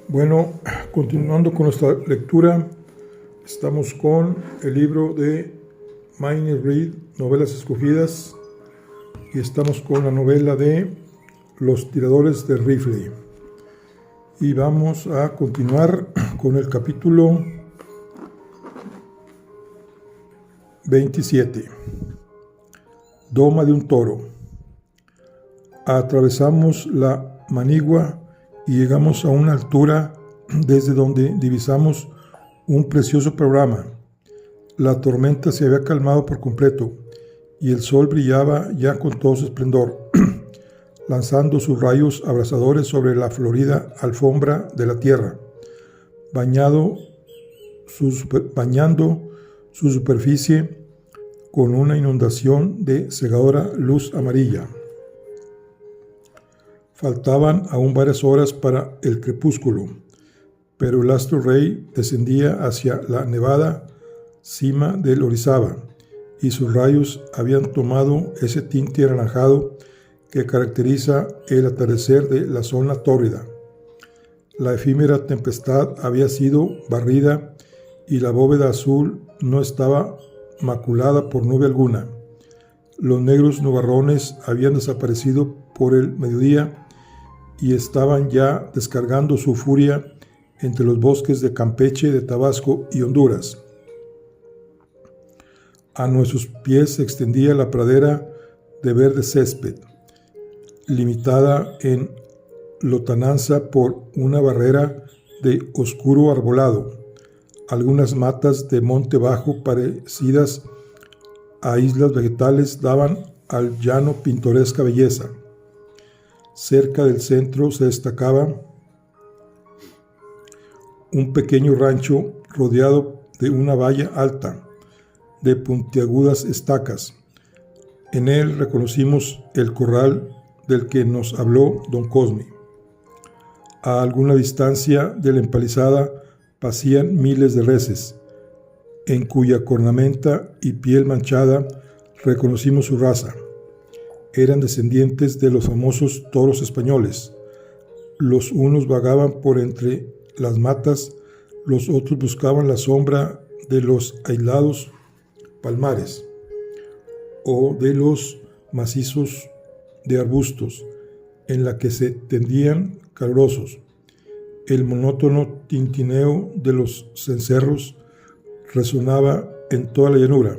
Bueno, continuando con nuestra lectura, estamos con el libro de Mayne Reid, Novelas Escogidas, y estamos con la novela de Los Tiradores de Rifle. Y vamos a continuar con el capítulo 27. Doma de un toro. Atravesamos la manigua y llegamos a una altura desde donde divisamos un precioso panorama. La tormenta se había calmado por completo y el sol brillaba ya con todo su esplendor, lanzando sus rayos abrasadores sobre la florida alfombra de la tierra, bañando su superficie con una inundación de cegadora luz amarilla. Faltaban aún varias horas para el crepúsculo, pero el astro rey descendía hacia la nevada cima del Orizaba, y sus rayos habían tomado ese tinte anaranjado que caracteriza el atardecer de la zona tórrida. La efímera tempestad había sido barrida y la bóveda azul no estaba maculada por nube alguna. Los negros nubarrones habían desaparecido por el mediodía y estaban ya descargando su furia entre los bosques de Campeche, de Tabasco y Honduras. A nuestros pies se extendía la pradera de verde césped, limitada en lontananza por una barrera de oscuro arbolado. Algunas matas de monte bajo parecidas a islas vegetales daban al llano pintoresca belleza. Cerca del centro se destacaba un pequeño rancho rodeado de una valla alta de puntiagudas estacas. En él reconocimos el corral del que nos habló don Cosme. A alguna distancia de la empalizada pacían miles de reses, en cuya cornamenta y piel manchada reconocimos su raza. Eran descendientes de los famosos toros españoles. Los unos vagaban por entre las matas, los otros buscaban la sombra de los aislados palmares o de los macizos de arbustos en la que se tendían calurosos. El monótono tintineo de los cencerros resonaba en toda la llanura.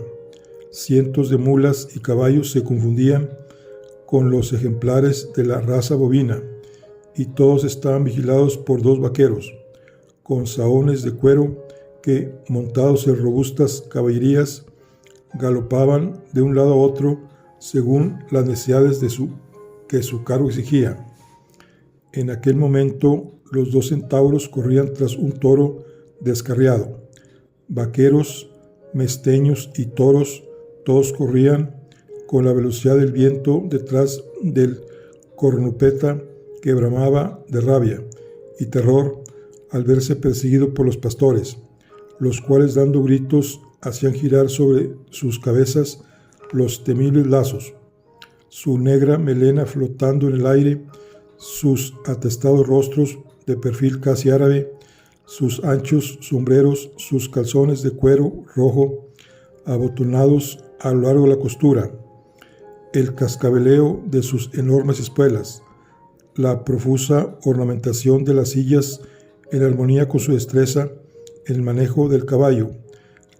Cientos de mulas y caballos se confundían con los ejemplares de la raza bovina, y todos estaban vigilados por dos vaqueros, con saones de cuero que, montados en robustas caballerías, galopaban de un lado a otro según las necesidades que su cargo exigía. En aquel momento, los dos centauros corrían tras un toro descarriado. Vaqueros, mesteños y toros, todos corrían con la velocidad del viento detrás del cornupeta que bramaba de rabia y terror al verse perseguido por los pastores, los cuales dando gritos hacían girar sobre sus cabezas los temibles lazos, su negra melena flotando en el aire, sus atestados rostros de perfil casi árabe, sus anchos sombreros, sus calzones de cuero rojo abotonados a lo largo de la costura, el cascabeleo de sus enormes espuelas, la profusa ornamentación de las sillas en armonía con su destreza en el manejo del caballo,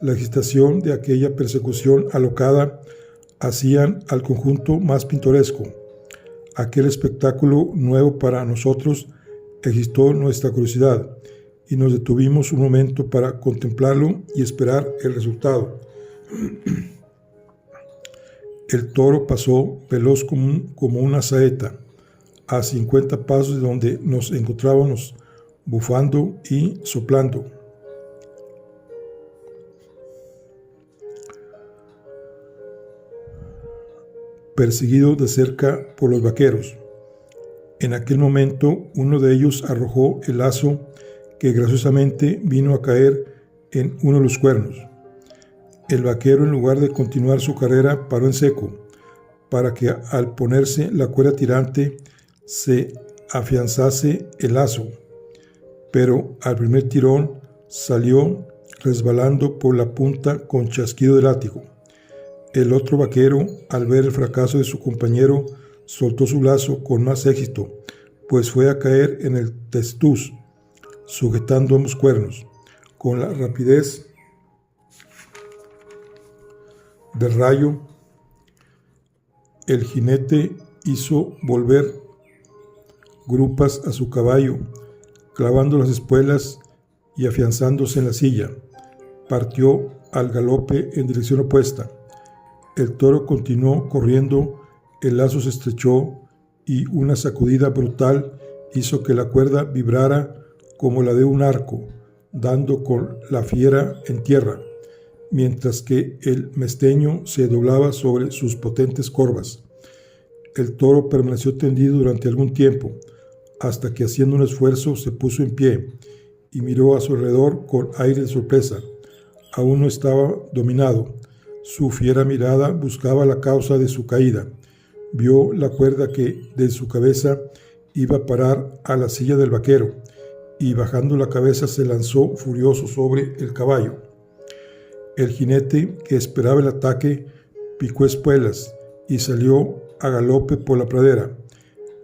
la excitación de aquella persecución alocada hacían al conjunto más pintoresco. Aquel espectáculo nuevo para nosotros excitó nuestra curiosidad y nos detuvimos un momento para contemplarlo y esperar el resultado. El toro pasó veloz como una saeta, a 50 pasos de donde nos encontrábamos, bufando y soplando. Perseguido de cerca por los vaqueros. En aquel momento, uno de ellos arrojó el lazo que graciosamente vino a caer en uno de los cuernos. El vaquero, en lugar de continuar su carrera, paró en seco, para que al ponerse la cuerda tirante se afianzase el lazo. pero al primer tirón salió resbalando por la punta con chasquido de látigo. El otro vaquero, al ver el fracaso de su compañero, soltó su lazo con más éxito, pues fue a caer en el testuz, sujetando ambos cuernos. Con la rapidez del rayo, el jinete hizo volver grupas a su caballo, clavando las espuelas y afianzándose en la silla. Partió al galope en dirección opuesta. El toro continuó corriendo, el lazo se estrechó y una sacudida brutal hizo que la cuerda vibrara como la de un arco, dando con la fiera en tierra, mientras que el mesteño se doblaba sobre sus potentes corvas. El toro permaneció tendido durante algún tiempo, hasta que haciendo un esfuerzo se puso en pie y miró a su alrededor con aire de sorpresa. Aún no estaba dominado. Su fiera mirada buscaba la causa de su caída. Vio la cuerda que de su cabeza iba a parar a la silla del vaquero, y bajando la cabeza se lanzó furioso sobre el caballo. El jinete, que esperaba el ataque, picó espuelas y salió a galope por la pradera.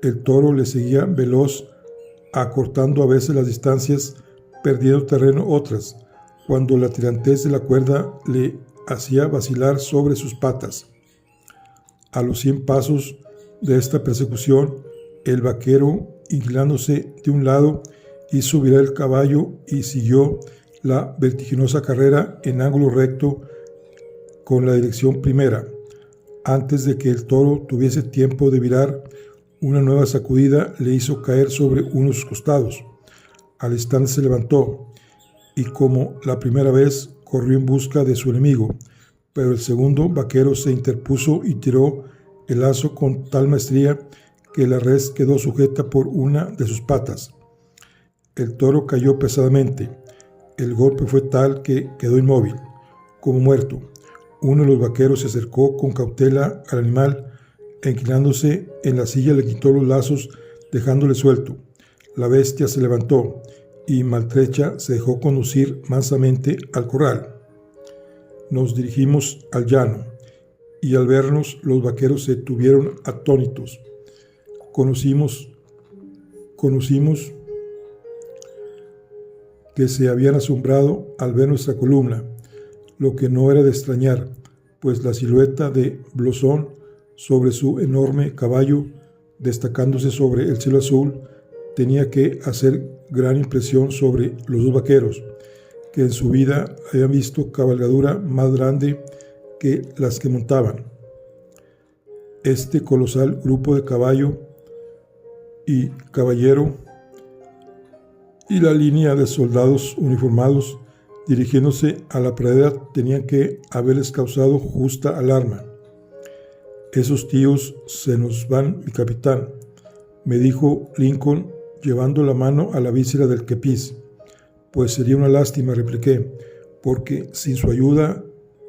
El toro le seguía veloz, acortando a veces las distancias, perdiendo terreno otras, cuando la tirantez de la cuerda le hacía vacilar sobre sus patas. A los 100 pasos de esta persecución, el vaquero, inclinándose de un lado, hizo virar el caballo y siguió la vertiginosa carrera en ángulo recto con la dirección primera. Antes de que el toro tuviese tiempo de virar, una nueva sacudida le hizo caer sobre unos costados. Al instante se levantó y, como la primera vez, corrió en busca de su enemigo, pero el segundo vaquero se interpuso y tiró el lazo con tal maestría que la res quedó sujeta por una de sus patas. El toro cayó pesadamente. El golpe fue tal que quedó inmóvil, como muerto. Uno de los vaqueros se acercó con cautela al animal e, inclinándose en la silla, le quitó los lazos, dejándole suelto. La bestia se levantó y, maltrecha, se dejó conducir mansamente al corral. Nos dirigimos al llano, y al vernos los vaqueros se tuvieron atónitos. Conocimos que se habían asombrado al ver nuestra columna, lo que no era de extrañar, pues la silueta de Blosón sobre su enorme caballo, destacándose sobre el cielo azul, tenía que hacer gran impresión sobre los dos vaqueros, que en su vida habían visto cabalgadura más grande que las que montaban. Este colosal grupo de caballo y caballero y la línea de soldados uniformados dirigiéndose a la pradera tenían que haberles causado justa alarma. «Esos tíos se nos van, mi capitán», me dijo Lincoln, llevando la mano a la víscera del kepis. «Pues sería una lástima», repliqué, «porque sin su ayuda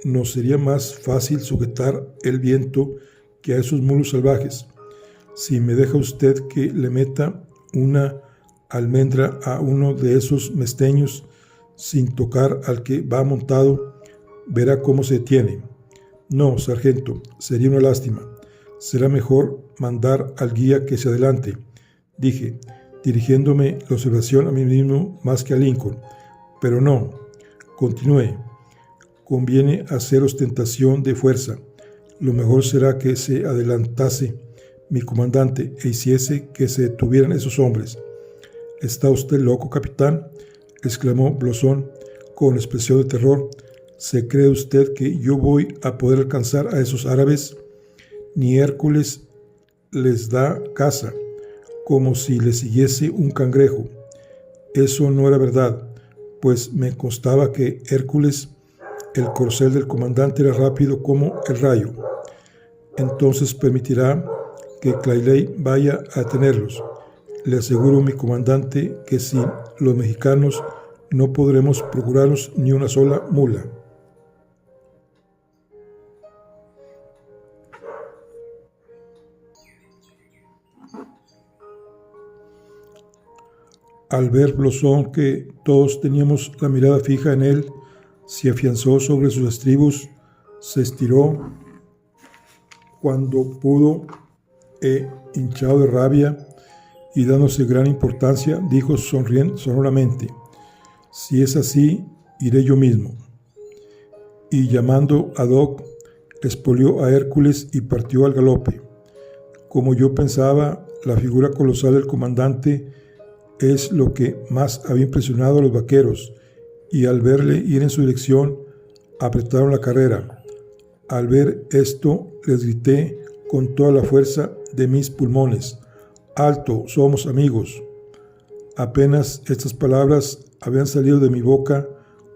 nos sería más fácil sujetar el viento que a esos mulos salvajes. Si me deja usted que le meta una almendra a uno de esos mesteños sin tocar al que va montado, verá cómo se detiene». «No, sargento, sería una lástima. Será mejor mandar al guía que se adelante», dije, dirigiéndome la observación a mí mismo más que a Lincoln. «Pero no», continué, «conviene hacer ostentación de fuerza. Lo mejor será que se adelantase mi comandante e hiciese que se detuvieran esos hombres». «¿Está usted loco, capitán?», exclamó Blosón con expresión de terror. «¿Se cree usted que yo voy a poder alcanzar a esos árabes? Ni Hércules les da caza, como si le siguiese un cangrejo». Eso no era verdad, pues me constaba que Hércules, el corcel del comandante, era rápido como el rayo. «Entonces permitirá que Clayley vaya a detenerlos. Le aseguro, mi comandante, que sin los mexicanos no podremos procurarnos ni una sola mula». Al ver Blosón que todos teníamos la mirada fija en él, se afianzó sobre sus estribos, se estiró cuando pudo e, hinchado de rabia y dándose gran importancia, dijo sonriendo sonoramente: «Si es así, iré yo mismo». Y llamando a Doc, espolió a Hércules y partió al galope. Como yo pensaba, la figura colosal del comandante es lo que más había impresionado a los vaqueros, y al verle ir en su dirección, apretaron la carrera. Al ver esto, les grité con toda la fuerza de mis pulmones: «¡Alto, somos amigos!». Apenas estas palabras habían salido de mi boca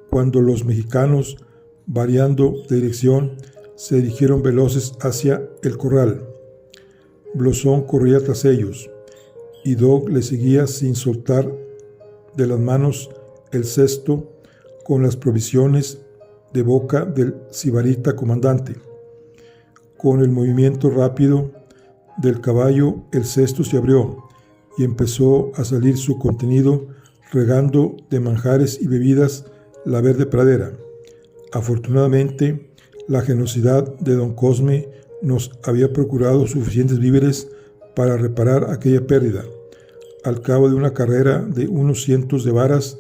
cuando los mexicanos, variando de dirección, se dirigieron veloces hacia el corral. Blosón corría tras ellos, y Doc le seguía sin soltar de las manos el cesto con las provisiones de boca del sibarita comandante. Con el movimiento rápido del caballo, el cesto se abrió y empezó a salir su contenido, regando de manjares y bebidas la verde pradera. Afortunadamente, la generosidad de don Cosme nos había procurado suficientes víveres para reparar aquella pérdida. Al cabo de una carrera de unos cientos de varas,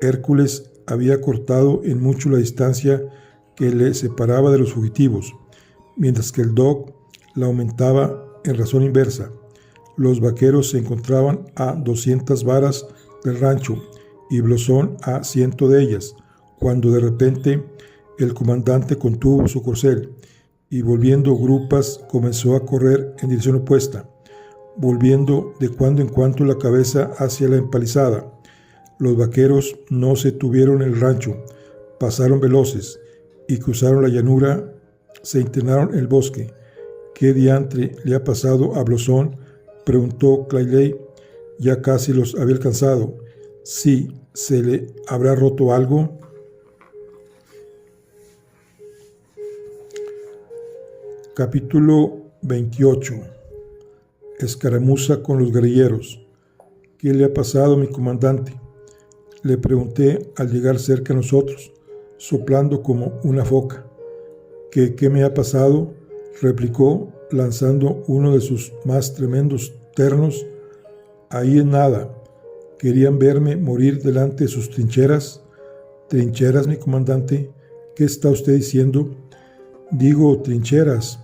Hércules había cortado en mucho la distancia que le separaba de los fugitivos, mientras que el Doc la aumentaba en razón inversa. Los vaqueros se encontraban a 200 varas del rancho y Blosón a 100 de ellas, cuando de repente el comandante contuvo su corcel y, volviendo grupas, comenzó a correr en dirección opuesta, volviendo de cuando en cuando la cabeza hacia la empalizada. Los vaqueros no se tuvieron en el rancho, pasaron veloces y cruzaron la llanura, se internaron en el bosque. «¿Qué diantre le ha pasado a Blosón?», preguntó Clayley. «Ya casi los había alcanzado». «Sí, ¿se le habrá roto algo?». Capítulo 28. Escaramuza con los guerrilleros. «¿Qué le ha pasado, mi comandante?», le pregunté al llegar cerca de nosotros, soplando como una foca. «¿Qué me ha pasado?», replicó, lanzando uno de sus más tremendos ternos. «Ahí en nada. ¿Querían verme morir delante de sus trincheras?». «¿Trincheras, mi comandante? ¿Qué está usted diciendo?». «Digo trincheras,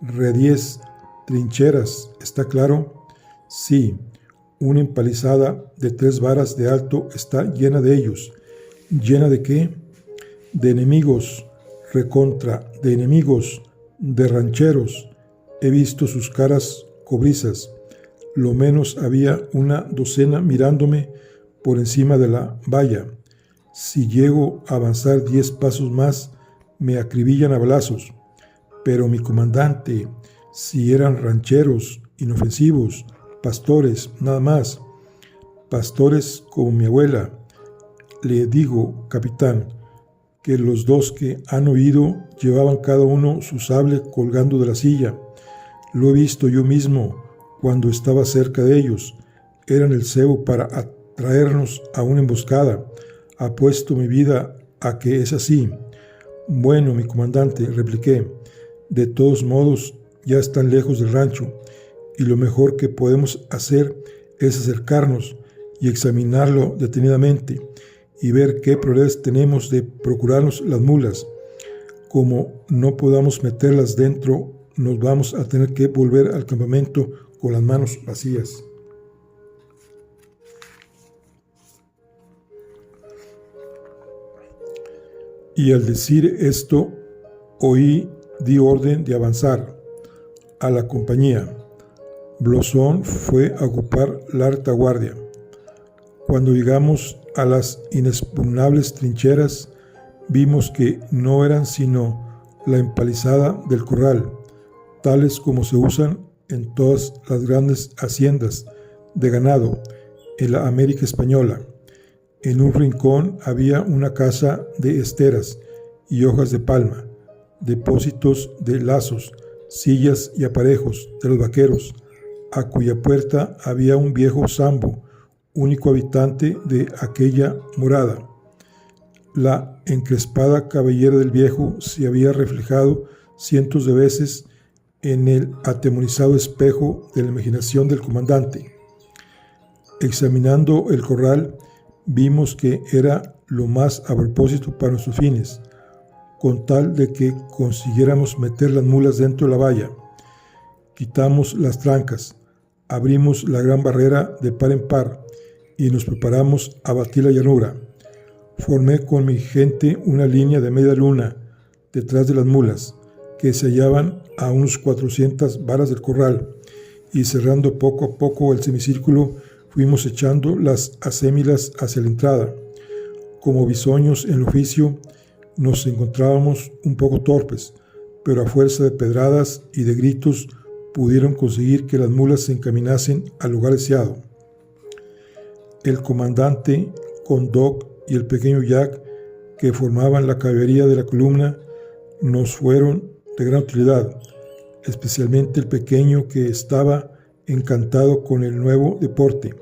re-10, trincheras, ¿está claro?». «Sí, una empalizada de 3 varas de alto está llena de ellos». «¿Llena de qué?». «De enemigos, recontra, de enemigos, de rancheros. He visto sus caras cobrizas. Lo menos había una docena mirándome por encima de la valla. Si llego a avanzar 10 pasos más, me acribillan a balazos». «Pero mi comandante, si eran rancheros, inofensivos, pastores, nada más». «Pastores como mi abuela. Le digo, capitán, que los 2 que han oído llevaban cada uno su sable colgando de la silla. Lo he visto yo mismo cuando estaba cerca de ellos. Eran el cebo para atraernos a una emboscada. Apuesto mi vida a que es así». «Bueno, mi comandante», repliqué, «de todos modos ya están lejos del rancho y lo mejor que podemos hacer es acercarnos y examinarlo detenidamente y ver qué probabilidades tenemos de procurarnos las mulas. Como no podamos meterlas dentro, nos vamos a tener que volver al campamento con las manos vacías». Y al decir esto, di orden de avanzar a la compañía. Blosón fue a ocupar la retaguardia. Cuando llegamos a las inexpugnables trincheras, vimos que no eran sino la empalizada del corral, tales como se usan en todas las grandes haciendas de ganado en la América española. En un rincón había una casa de esteras y hojas de palma, depósitos de lazos, sillas y aparejos de los vaqueros, a cuya puerta había un viejo sambo, único habitante de aquella morada. La encrespada cabellera del viejo se había reflejado cientos de veces en el atemorizado espejo de la imaginación del comandante. Examinando el corral, vimos que era lo más a propósito para nuestros fines, con tal de que consiguiéramos meter las mulas dentro de la valla. Quitamos las trancas, abrimos la gran barrera de par en par y nos preparamos a batir la llanura. Formé con mi gente una línea de media luna detrás de las mulas, que se hallaban a unos 400 varas del corral, y cerrando poco a poco el semicírculo, fuimos echando las acémilas hacia la entrada. Como bisoños en el oficio, nos encontrábamos un poco torpes, pero a fuerza de pedradas y de gritos pudieron conseguir que las mulas se encaminasen al lugar deseado. El comandante, con Doc y el pequeño Jack, que formaban la caballería de la columna, nos fueron de gran utilidad, especialmente el pequeño, que estaba encantado con el nuevo deporte.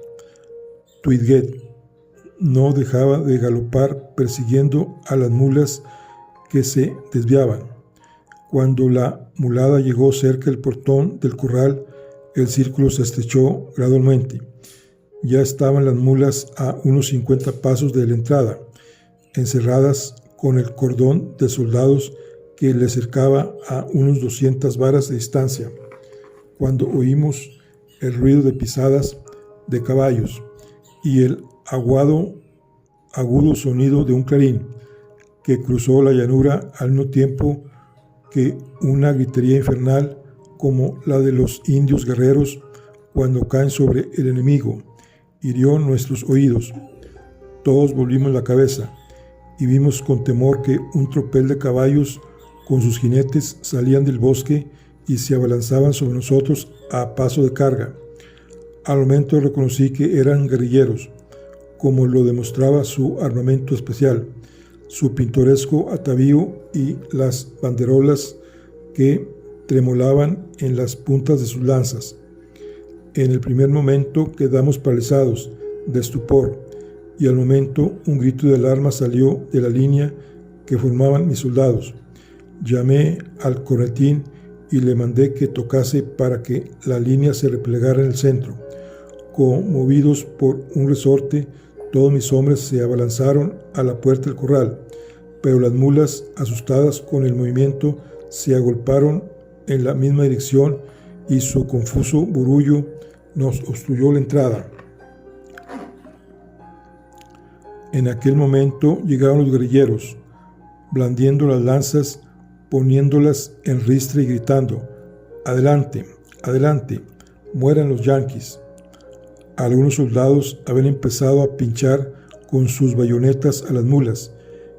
Twitgate no dejaba de galopar persiguiendo a las mulas que se desviaban. Cuando la mulada llegó cerca del portón del corral, el círculo se estrechó gradualmente. Ya estaban las mulas a unos 50 pasos de la entrada, encerradas con el cordón de soldados que le cercaba a unos 200 varas de distancia, cuando oímos el ruido de pisadas de caballos y el agudo sonido de un clarín que cruzó la llanura al mismo tiempo que una gritería infernal como la de los indios guerreros cuando caen sobre el enemigo. Hirió nuestros oídos. Todos volvimos la cabeza y vimos con temor que un tropel de caballos con sus jinetes salían del bosque y se abalanzaban sobre nosotros a paso de carga. Al momento reconocí que eran guerrilleros, como lo demostraba su armamento especial, su pintoresco atavío y las banderolas que tremolaban en las puntas de sus lanzas. En el primer momento quedamos paralizados de estupor, y al momento un grito de alarma salió de la línea que formaban mis soldados. Llamé al cornetín y le mandé que tocase para que la línea se replegara en el centro. Conmovidos por un resorte, todos mis hombres se abalanzaron a la puerta del corral, pero las mulas, asustadas con el movimiento, se agolparon en la misma dirección y su confuso burullo nos obstruyó la entrada. En aquel momento llegaron los guerrilleros, blandiendo las lanzas, poniéndolas en ristre y gritando: «¡Adelante, adelante! ¡Mueran los yanquis!». Algunos soldados habían empezado a pinchar con sus bayonetas a las mulas,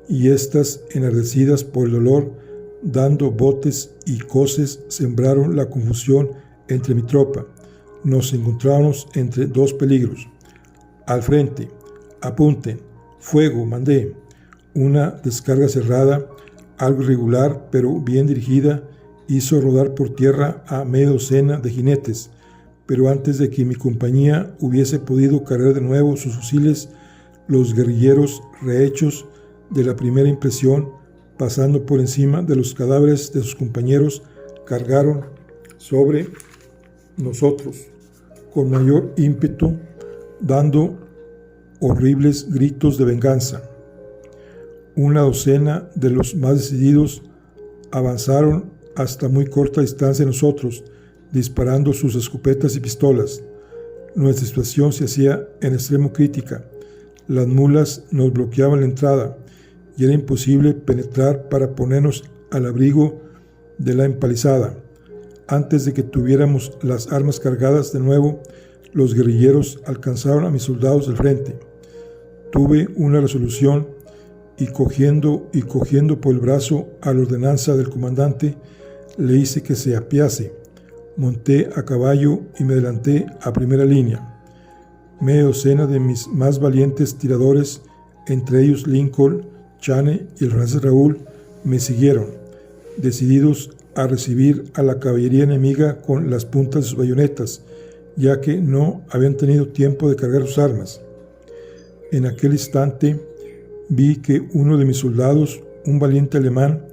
y éstas, enardecidas por el dolor, dando botes y coces, sembraron la confusión entre mi tropa. Nos encontrábamos entre dos peligros. «Al frente, apunten, fuego», mandé. Una descarga cerrada, algo irregular pero bien dirigida, hizo rodar por tierra a media docena de jinetes, pero antes de que mi compañía hubiese podido cargar de nuevo sus fusiles, los guerrilleros, rehechos de la primera impresión, pasando por encima de los cadáveres de sus compañeros, cargaron sobre nosotros con mayor ímpetu, dando horribles gritos de venganza. Una docena de los más decididos avanzaron hasta muy corta distancia de nosotros, disparando sus escopetas y pistolas. Nuestra situación se hacía en extremo crítica. Las mulas nos bloqueaban la entrada y era imposible penetrar para ponernos al abrigo de la empalizada. Antes de que tuviéramos las armas cargadas de nuevo, los guerrilleros alcanzaron a mis soldados del frente. Tuve una resolución y cogiendo por el brazo a la ordenanza del comandante, le hice que se apease. Monté a caballo y me adelanté a primera línea. Media docena de mis más valientes tiradores, entre ellos Lincoln, Chane y el francés Raúl, me siguieron, decididos a recibir a la caballería enemiga con las puntas de sus bayonetas, ya que no habían tenido tiempo de cargar sus armas. En aquel instante vi que uno de mis soldados, un valiente alemán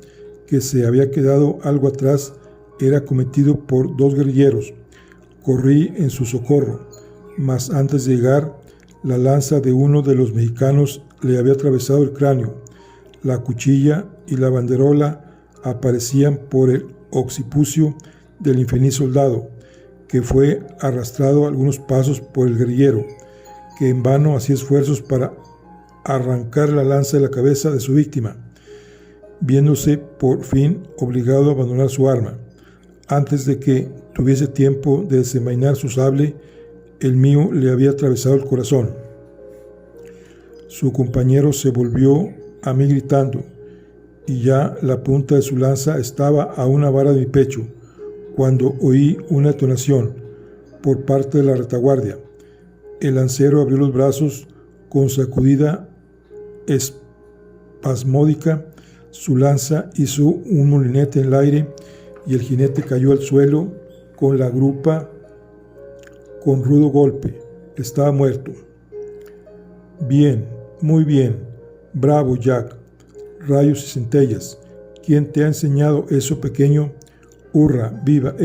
que se había quedado algo atrás, era acometido por 2 guerrilleros. Corrí en su socorro, mas antes de llegar, la lanza de uno de los mexicanos le había atravesado el cráneo. La cuchilla y la banderola aparecían por el occipucio del infeliz soldado, que fue arrastrado algunos pasos por el guerrillero, que en vano hacía esfuerzos para arrancar la lanza de la cabeza de su víctima, viéndose por fin obligado a abandonar su arma. Antes de que tuviese tiempo de desenvainar su sable, el mío le había atravesado el corazón. Su compañero se volvió a mí gritando, y ya la punta de su lanza estaba a una vara de mi pecho, cuando oí una detonación por parte de la retaguardia. El lancero abrió los brazos con sacudida espasmódica, su lanza hizo un molinete en el aire y el jinete cayó al suelo con la grupa con rudo golpe. Estaba muerto. Bien, muy bien, bravo Jack, rayos y centellas. ¿Quién te ha enseñado eso, pequeño? Hurra, viva,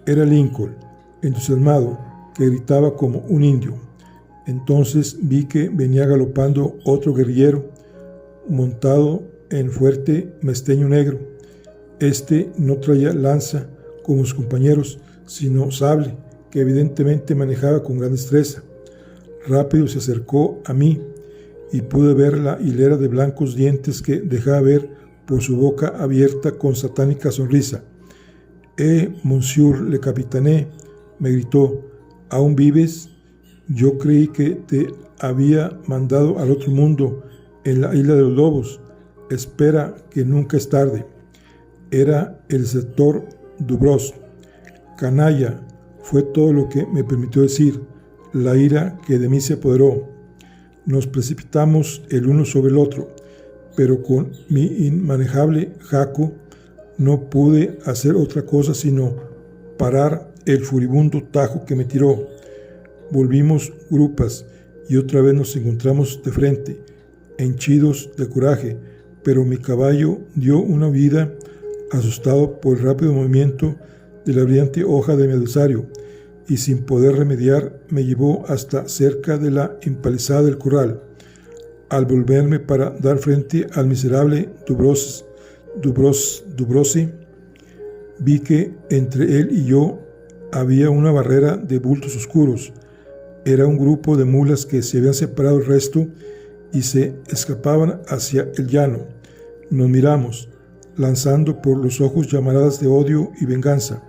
Era Lincoln, entusiasmado, que gritaba como un indio. Entonces vi que venía galopando otro guerrillero, montado en fuerte mesteño negro. Este no traía lanza como sus compañeros, sino sable, que evidentemente manejaba con gran destreza. Rápido se acercó a mí y pude ver la hilera de blancos dientes que dejaba ver por su boca abierta con satánica sonrisa. Monsieur le capitaine, me gritó, ¿aún vives? Yo creí que te había mandado al otro mundo, en la isla de los lobos. Espera, que nunca es tarde. Era el sector Dubros. Canalla, fue todo lo que me permitió decir, la ira que de mí se apoderó. Nos precipitamos el uno sobre el otro, pero con mi inmanejable jaco no pude hacer otra cosa sino parar el furibundo tajo que me tiró. Volvimos grupas y otra vez nos encontramos de frente, henchidos de coraje, pero mi caballo dio una huida asustado por el rápido movimiento de la brillante hoja de mi adversario, y sin poder remediar me llevó hasta cerca de la empalizada del corral. Al volverme para dar frente al miserable Dubrosi, vi que entre él y yo había una barrera de bultos oscuros. Era un grupo de mulas que se habían separado del resto y se escapaban hacia el llano. Nos miramos, lanzando por los ojos llamaradas de odio y venganza.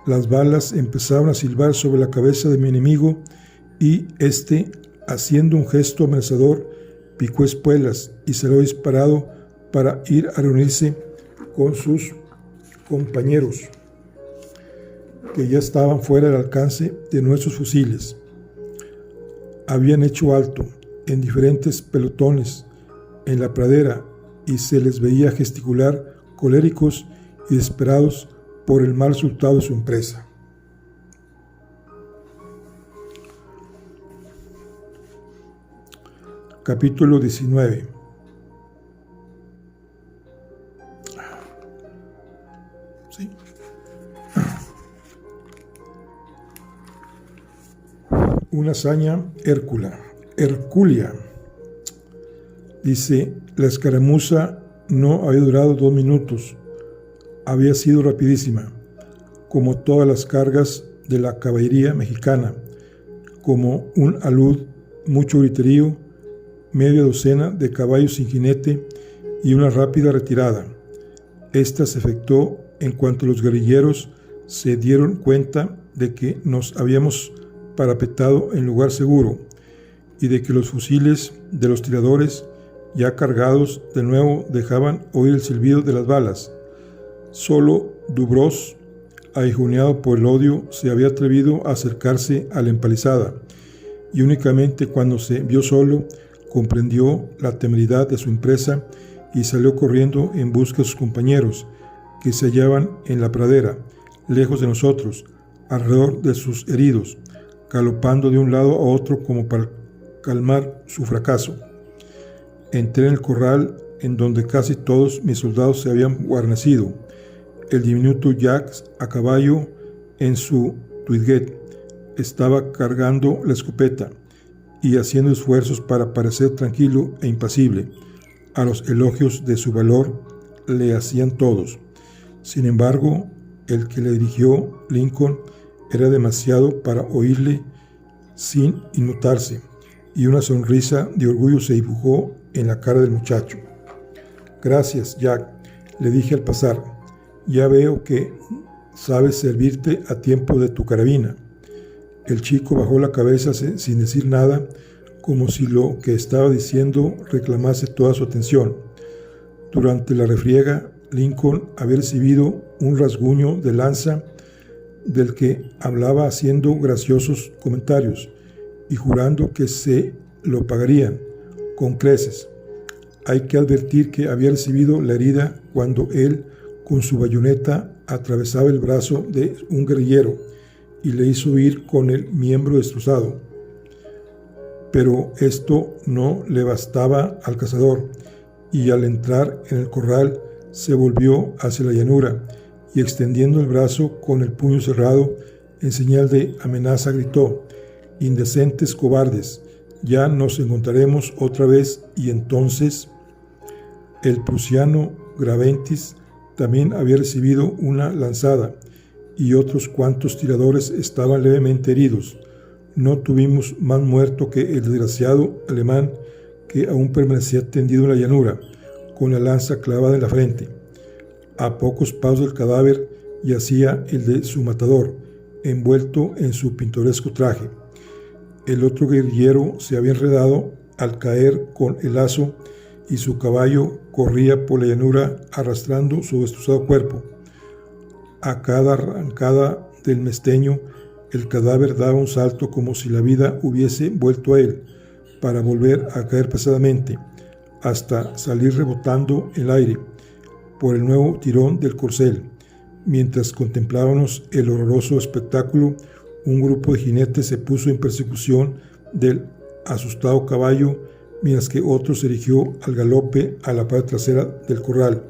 Las balas empezaron a silbar sobre la cabeza de mi enemigo y éste, haciendo un gesto amenazador, picó espuelas y salió disparado para ir a reunirse con sus compañeros, que ya estaban fuera del alcance de nuestros fusiles. Habían hecho alto en diferentes pelotones en la pradera y se les veía gesticular, coléricos y desesperados por el mal resultado de su empresa. Capítulo 19. ¿Sí? Una hazaña hercúlea. Dice, la escaramuza no había durado 2 minutos. Había sido rapidísima, como todas las cargas de la caballería mexicana, como un alud, mucho griterío, media docena de caballos sin jinete y una rápida retirada. Esta se efectuó en cuanto los guerrilleros se dieron cuenta de que nos habíamos parapetado en lugar seguro y de que los fusiles de los tiradores, ya cargados de nuevo, dejaban oír el silbido de las balas. Solo Dubros, aguijoneado por el odio, se había atrevido a acercarse a la empalizada, y únicamente cuando se vio solo comprendió la temeridad de su empresa y salió corriendo en busca de sus compañeros, que se hallaban en la pradera, lejos de nosotros, alrededor de sus heridos, galopando de un lado a otro como para calmar su fracaso. Entré en el corral en donde casi todos mis soldados se habían guarnecido. El diminuto Jack, a caballo en su Twinget, estaba cargando la escopeta y haciendo esfuerzos para parecer tranquilo e impasible. A los elogios de su valor le hacían todos. Sin embargo, el que le dirigió Lincoln era demasiado para oírle sin inmutarse, y una sonrisa de orgullo se dibujó en la cara del muchacho. «Gracias, Jack», le dije al pasar. «Ya veo que sabes servirte a tiempo de tu carabina». El chico bajó la cabeza sin decir nada, como si lo que estaba diciendo reclamase toda su atención. Durante la refriega, Lincoln había recibido un rasguño de lanza del que hablaba haciendo graciosos comentarios y jurando que se lo pagarían con creces. Hay que advertir que había recibido la herida cuando él, con su bayoneta, atravesaba el brazo de un guerrillero y le hizo huir con el miembro destrozado. Pero esto no le bastaba al cazador, y al entrar en el corral se volvió hacia la llanura y, extendiendo el brazo con el puño cerrado en señal de amenaza, gritó: «Indecentes cobardes, ya nos encontraremos otra vez». Y entonces el prusiano Graventis también había recibido una lanzada, y otros cuantos tiradores estaban levemente heridos. No tuvimos más muerto que el desgraciado alemán, que aún permanecía tendido en la llanura, con la lanza clavada en la frente. A pocos pasos del cadáver yacía el de su matador, envuelto en su pintoresco traje. El otro guerrillero se había enredado al caer con el lazo, y su caballo corría por la llanura arrastrando su destrozado cuerpo. A cada arrancada del mesteño, el cadáver daba un salto como si la vida hubiese vuelto a él, para volver a caer pesadamente, hasta salir rebotando en el aire por el nuevo tirón del corcel. Mientras contemplábamos el horroroso espectáculo, un grupo de jinetes se puso en persecución del asustado caballo, mientras que otro se dirigió al galope a la parte trasera del corral.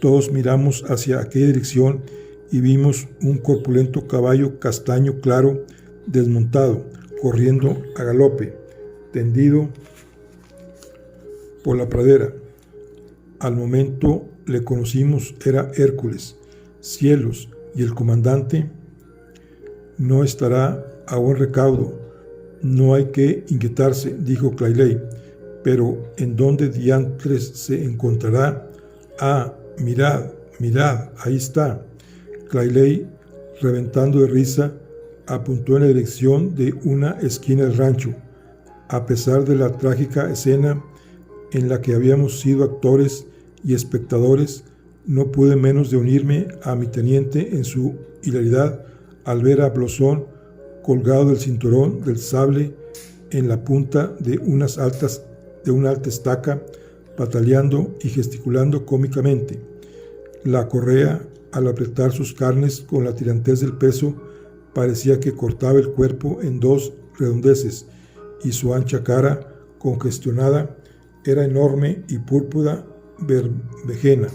Todos miramos hacia aquella dirección y vimos un corpulento caballo castaño claro, desmontado, corriendo a galope, tendido por la pradera. Al momento le conocimos, era Hércules. Cielos, ¿y el comandante? No estará a buen recaudo. No hay que inquietarse, dijo Clayley. Pero ¿en dónde diantres se encontrará? Ah, mirad, mirad, ahí está. Clayley, reventando de risa, apuntó en la dirección de una esquina del rancho. A pesar de la trágica escena en la que habíamos sido actores y espectadores, no pude menos de unirme a mi teniente en su hilaridad al ver a Blosón colgado del cinturón del sable en la punta de una alta estaca, pataleando y gesticulando cómicamente. La correa, al apretar sus carnes con la tirantez del peso, parecía que cortaba el cuerpo en dos redondeces, y su ancha cara, congestionada, era enorme y púrpura berbejena.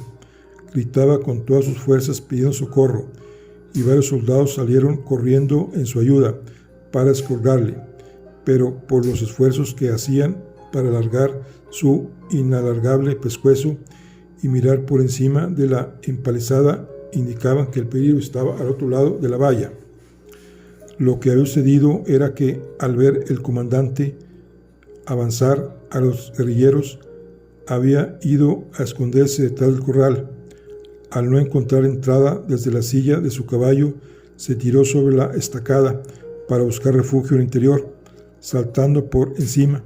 Gritaba con todas sus fuerzas pidiendo socorro, y varios soldados salieron corriendo en su ayuda para descolgarle, pero por los esfuerzos que hacían para alargar su inalargable pescuezo y mirar por encima de la empalizada, indicaban que el peligro estaba al otro lado de la valla. Lo que había sucedido era que, al ver el comandante avanzar a los guerrilleros, había ido a esconderse detrás del corral. Al no encontrar entrada desde la silla de su caballo, se tiró sobre la estacada para buscar refugio en el interior, saltando por encima,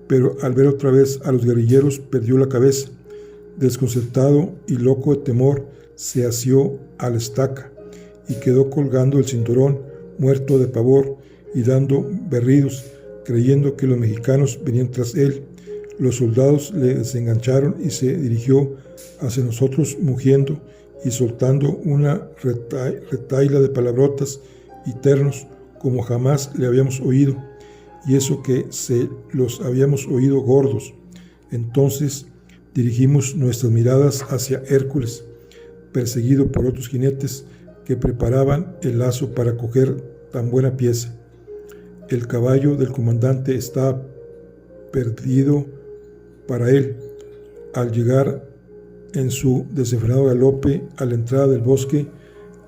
pero al ver otra vez a los guerrilleros perdió la cabeza. Desconcertado y loco de temor, se asió a la estaca y quedó colgando el cinturón, muerto de pavor y dando berridos, creyendo que los mexicanos venían tras él. Los soldados le desengancharon y se dirigió hacia nosotros mugiendo y soltando una retahíla de palabrotas y ternos como jamás le habíamos oído, y eso que se los habíamos oído gordos. Entonces dirigimos nuestras miradas hacia Hércules, perseguido por otros jinetes que preparaban el lazo para coger tan buena pieza. El caballo del comandante estaba perdido para él. Al llegar en su desenfrenado galope a la entrada del bosque,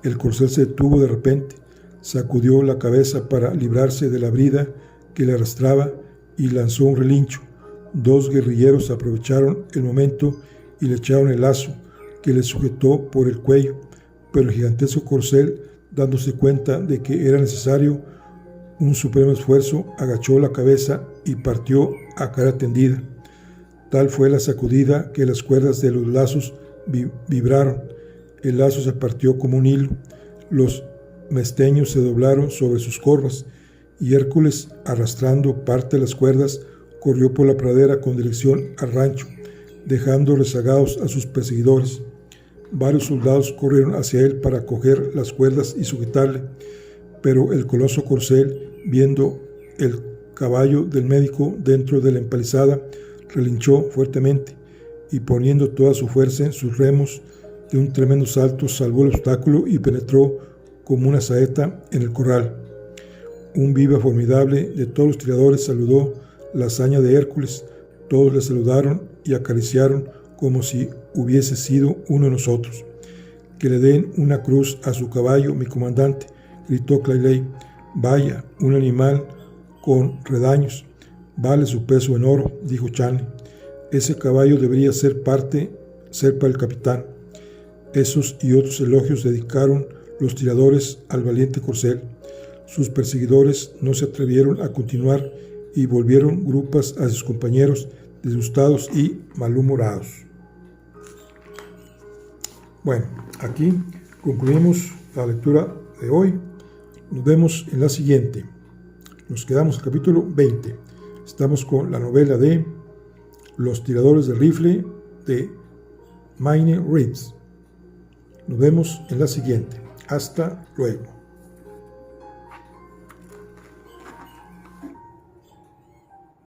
el corcel se detuvo de repente, sacudió la cabeza para librarse de la brida que le arrastraba y lanzó un relincho. Dos guerrilleros aprovecharon el momento y le echaron el lazo, que le sujetó por el cuello, pero el gigantesco corcel, dándose cuenta de que era necesario un supremo esfuerzo, agachó la cabeza y partió a cara tendida. Tal fue la sacudida que las cuerdas de los lazos vibraron. El lazo se partió como un hilo, los mesteños se doblaron sobre sus corvas, y Hércules, arrastrando parte de las cuerdas, corrió por la pradera con dirección al rancho, dejando rezagados a sus perseguidores. Varios soldados corrieron hacia él para coger las cuerdas y sujetarle, pero el coloso corcel, viendo el caballo del médico dentro de la empalizada, relinchó fuertemente y, poniendo toda su fuerza en sus remos, de un tremendo salto salvó el obstáculo y penetró como una saeta en el corral. Un viva formidable de todos los tiradores saludó la hazaña de Hércules. Todos le saludaron y acariciaron como si hubiese sido uno de nosotros. «Que le den una cruz a su caballo, mi comandante», gritó Clayley. «Vaya, un animal con redaños. Vale su peso en oro», dijo Chanley. «Ese caballo debería ser para el capitán». Esos y otros elogios dedicaron los tiradores al valiente corcel. Sus perseguidores no se atrevieron a continuar y volvieron grupas a sus compañeros, disgustados y malhumorados. Bueno, aquí concluimos la lectura de hoy. Nos vemos en la siguiente. Nos quedamos en el capítulo 20. Estamos con la novela de Los tiradores de rifle de Mayne Reeves. Nos vemos en la siguiente. Hasta luego.